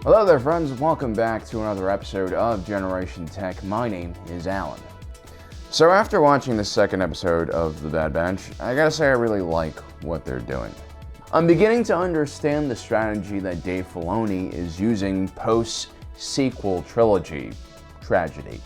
Hello there friends, welcome back to another episode of Generation Tech. My name is Alan. So after watching the second episode of The Bad Batch, I gotta say I really like what they're doing. I'm beginning to understand the strategy that Dave Filoni is using post-sequel trilogy tragedy.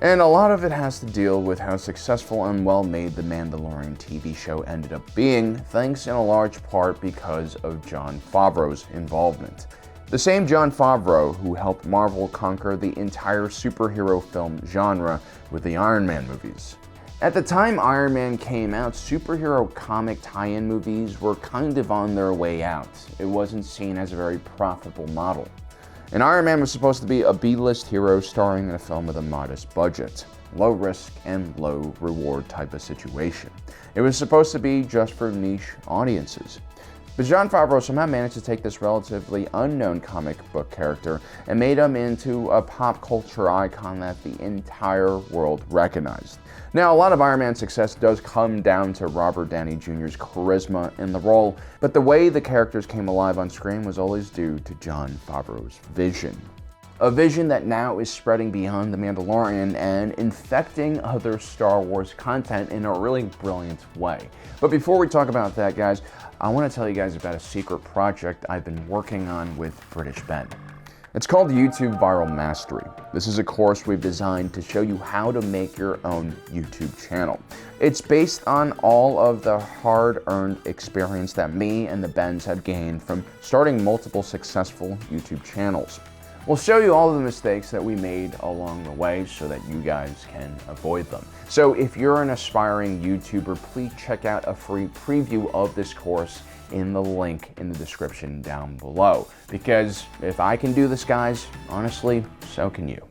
And a lot of it has to deal with how successful and well-made the Mandalorian TV show ended up being, thanks in a large part because of Jon Faverau's involvement. The same Jon Faverau who helped Marvel conquer the entire superhero film genre with the Iron Man movies. At the time Iron Man came out, superhero comic tie-in movies were kind of on their way out. It wasn't seen as a very profitable model. And Iron Man was supposed to be a B-list hero starring in a film with a modest budget. Low risk and low reward type of situation. It was supposed to be just for niche audiences. But Jon Faverau somehow managed to take this relatively unknown comic book character and made him into a pop culture icon that the entire world recognized. Now, a lot of Iron Man's success does come down to Robert Downey Jr.'s charisma in the role, but the way the characters came alive on screen was always due to Jon Faverau's vision. A vision that now is spreading beyond The Mandalorian and infecting other Star Wars content in a really brilliant way. But before we talk about that, guys, I want to tell you guys about a secret project I've been working on with British Ben. It's called YouTube Viral Mastery. This is a course we've designed to show you how to make your own YouTube channel. It's based on all of the hard-earned experience that me and the Bens have gained from starting multiple successful YouTube channels. We'll show you all of the mistakes that we made along the way so that you guys can avoid them. So if you're an aspiring YouTuber, please check out a free preview of this course in the link in the description down below. Because if I can do this, guys, honestly, so can you.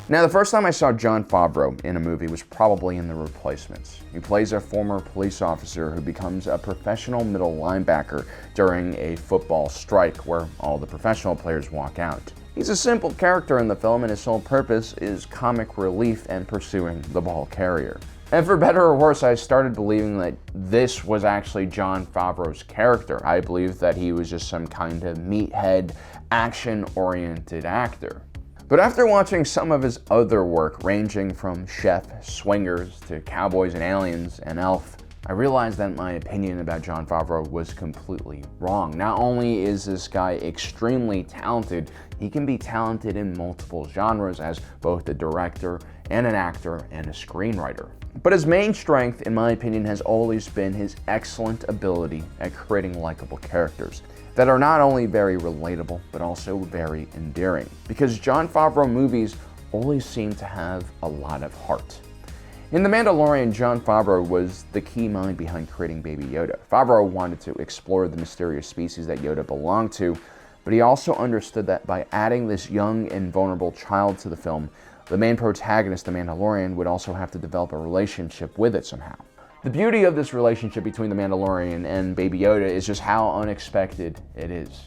Now, the first time I saw Jon Faverau in a movie was probably in The Replacements. He plays a former police officer who becomes a professional middle linebacker during a football strike where all the professional players walk out. He's a simple character in the film and his sole purpose is comic relief and pursuing the ball carrier. And for better or worse, I started believing that this was actually Jon Faverau's character. I believed that he was just some kind of meathead, action-oriented actor. But after watching some of his other work, ranging from Chef, Swingers, to Cowboys and Aliens, and Elf, I realized that my opinion about Jon Faverau was completely wrong. Not only is this guy extremely talented, he can be talented in multiple genres as both a director and an actor and a screenwriter. But his main strength, in my opinion, has always been his excellent ability at creating likable characters that are not only very relatable, but also very endearing. Because Jon Faverau movies always seem to have a lot of heart. In The Mandalorian, Jon Faverau was the key mind behind creating Baby Yoda. Faverau wanted to explore the mysterious species that Yoda belonged to, but he also understood that by adding this young and vulnerable child to the film, the main protagonist, the Mandalorian, would also have to develop a relationship with it somehow. The beauty of this relationship between the Mandalorian and Baby Yoda is just how unexpected it is.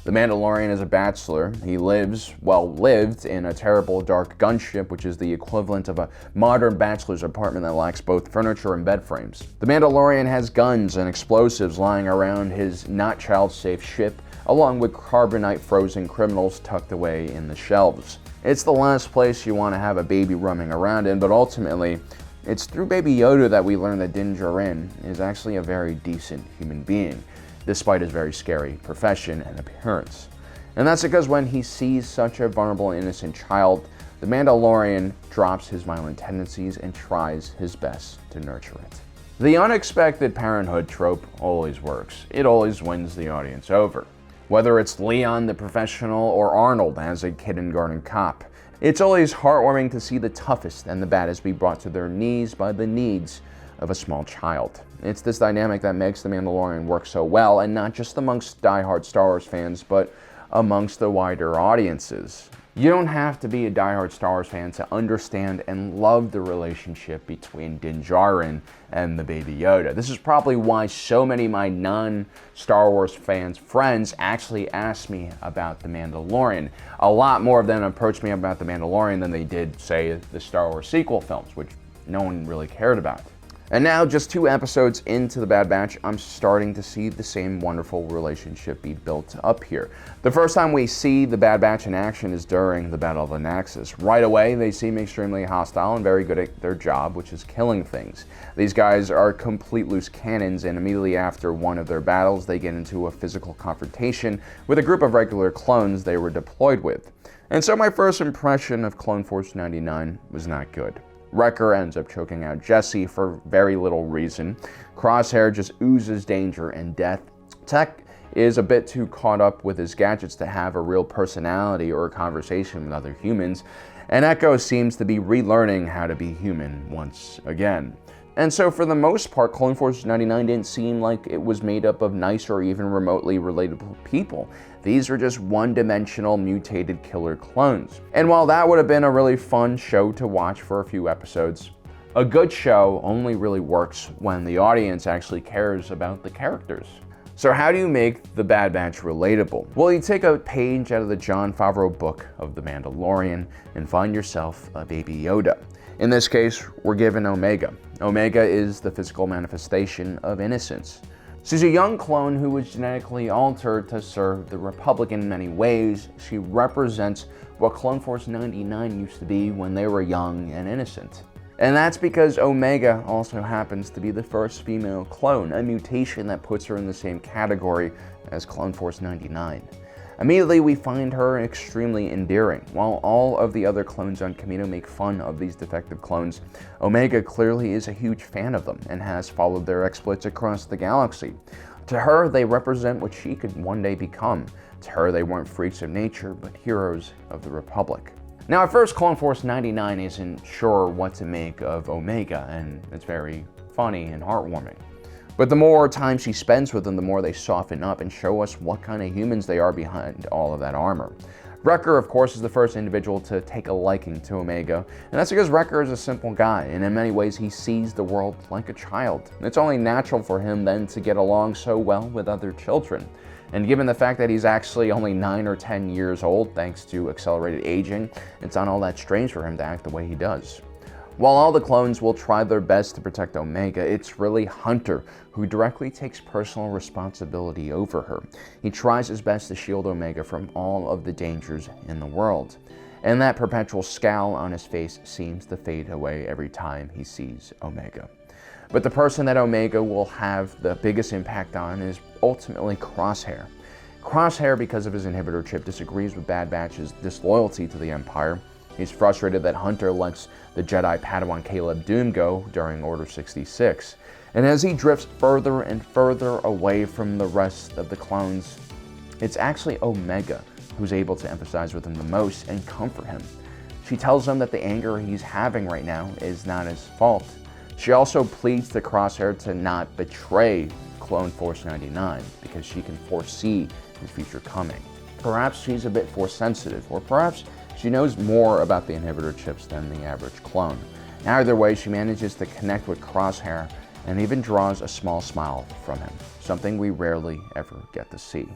The Mandalorian is a bachelor. He lived in a terrible dark gunship, which is the equivalent of a modern bachelor's apartment that lacks both furniture and bed frames. The Mandalorian has guns and explosives lying around his not child-safe ship, along with carbonite frozen criminals tucked away in the shelves. It's the last place you want to have a baby roaming around in, but ultimately, it's through Baby Yoda that we learn that Din Djarin is actually a very decent human being, despite his very scary profession and appearance. And that's because when he sees such a vulnerable and innocent child, the Mandalorian drops his violent tendencies and tries his best to nurture it. The unexpected parenthood trope always works. It always wins the audience over. Whether it's Leon the professional or Arnold as a kindergarten cop, it's always heartwarming to see the toughest and the baddest be brought to their knees by the needs of a small child. It's this dynamic that makes The Mandalorian work so well, and not just amongst diehard Star Wars fans, but amongst the wider audiences. You don't have to be a diehard Star Wars fan to understand and love the relationship between Din Djarin and the Baby Yoda. This is probably why so many of my non-Star Wars fans friends actually asked me about The Mandalorian. A lot more of them approached me about The Mandalorian than they did, say, the Star Wars sequel films, which no one really cared about. And now, just 2 episodes into The Bad Batch, I'm starting to see the same wonderful relationship be built up here. The first time we see the Bad Batch in action is during the Battle of the Naxos. Right away, they seem extremely hostile and very good at their job, which is killing things. These guys are complete loose cannons, and immediately after one of their battles, they get into a physical confrontation with a group of regular clones they were deployed with. And so my first impression of Clone Force 99 was not good. Wrecker ends up choking out Jesse for very little reason. Crosshair just oozes danger and death. Tech is a bit too caught up with his gadgets to have a real personality or a conversation with other humans, and Echo seems to be relearning how to be human once again. And so for the most part, Clone Force 99 didn't seem like it was made up of nice or even remotely relatable people. These were just one-dimensional mutated killer clones. And while that would have been a really fun show to watch for a few episodes, a good show only really works when the audience actually cares about the characters. So how do you make The Bad Batch relatable? Well, you take a page out of the Jon Faverau book of The Mandalorian and find yourself a baby Yoda. In this case, we're given Omega. Omega is the physical manifestation of innocence. She's a young clone who was genetically altered to serve the Republic in many ways. She represents what Clone Force 99 used to be when they were young and innocent. And that's because Omega also happens to be the first female clone, a mutation that puts her in the same category as Clone Force 99. Immediately, we find her extremely endearing. While all of the other clones on Kamino make fun of these defective clones, Omega clearly is a huge fan of them and has followed their exploits across the galaxy. To her, they represent what she could one day become. To her, they weren't freaks of nature, but heroes of the Republic. Now, at first, Clone Force 99 isn't sure what to make of Omega, and it's very funny and heartwarming. But the more time she spends with them, the more they soften up and show us what kind of humans they are behind all of that armor. Wrecker, of course, is the first individual to take a liking to Omega, and that's because Wrecker is a simple guy, and in many ways he sees the world like a child. It's only natural for him then to get along so well with other children. And given the fact that he's actually only 9 or 10 years old, thanks to accelerated aging, it's not all that strange for him to act the way he does. While all the clones will try their best to protect Omega, it's really Hunter who directly takes personal responsibility over her. He tries his best to shield Omega from all of the dangers in the world. And that perpetual scowl on his face seems to fade away every time he sees Omega. But the person that Omega will have the biggest impact on is ultimately Crosshair. Crosshair, because of his inhibitor chip, disagrees with Bad Batch's disloyalty to the Empire. He's frustrated that Hunter lets the Jedi Padawan Caleb Dume go during Order 66. And as he drifts further and further away from the rest of the clones, it's actually Omega who's able to empathize with him the most and comfort him. She tells him that the anger he's having right now is not his fault. She also pleads to Crosshair to not betray Clone Force 99 because she can foresee his future coming. Perhaps she's a bit Force sensitive, or perhaps she knows more about the inhibitor chips than the average clone. Either way, she manages to connect with Crosshair and even draws a small smile from him, something we rarely ever get to see.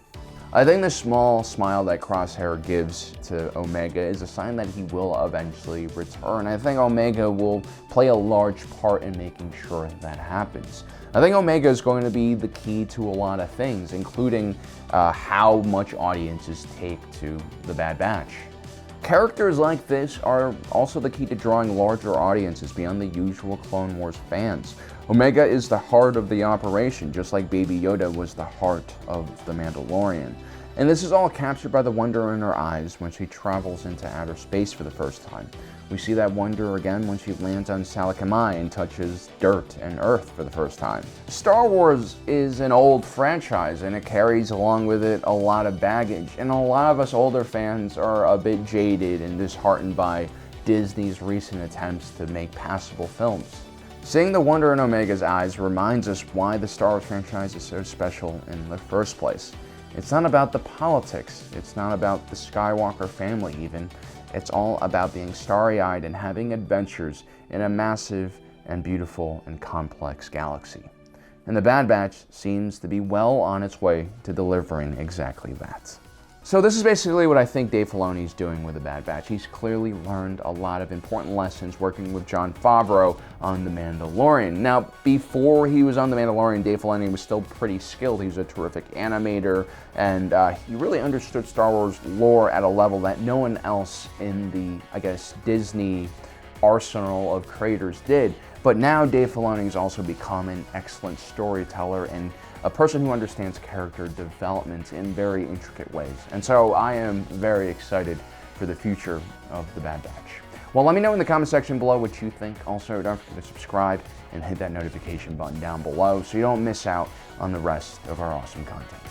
I think the small smile that Crosshair gives to Omega is a sign that he will eventually return. I think Omega will play a large part in making sure that happens. I think Omega is going to be the key to a lot of things, including how much audiences take to The Bad Batch. Characters like this are also the key to drawing larger audiences beyond the usual Clone Wars fans. Omega is the heart of the operation, just like Baby Yoda was the heart of The Mandalorian. And this is all captured by the wonder in her eyes when she travels into outer space for the first time. We see that wonder again when she lands on Salakamai and touches dirt and earth for the first time. Star Wars is an old franchise, and it carries along with it a lot of baggage, and a lot of us older fans are a bit jaded and disheartened by Disney's recent attempts to make passable films. Seeing the wonder in Omega's eyes reminds us why the Star Wars franchise is so special in the first place. It's not about the politics, it's not about the Skywalker family even. It's all about being starry-eyed and having adventures in a massive and beautiful and complex galaxy. And The Bad Batch seems to be well on its way to delivering exactly that. So this is basically what I think Dave Filoni is doing with The Bad Batch. He's clearly learned a lot of important lessons working with Jon Faverau on The Mandalorian. Now, before he was on The Mandalorian, Dave Filoni was still pretty skilled. He was a terrific animator, and he really understood Star Wars lore at a level that no one else in the, I guess, Disney arsenal of creators did. But now Dave Filoni has also become an excellent storyteller and a person who understands character development in very intricate ways. And so I am very excited for the future of The Bad Batch. Well, let me know in the comment section below what you think. Also, don't forget to subscribe and hit that notification button down below so you don't miss out on the rest of our awesome content.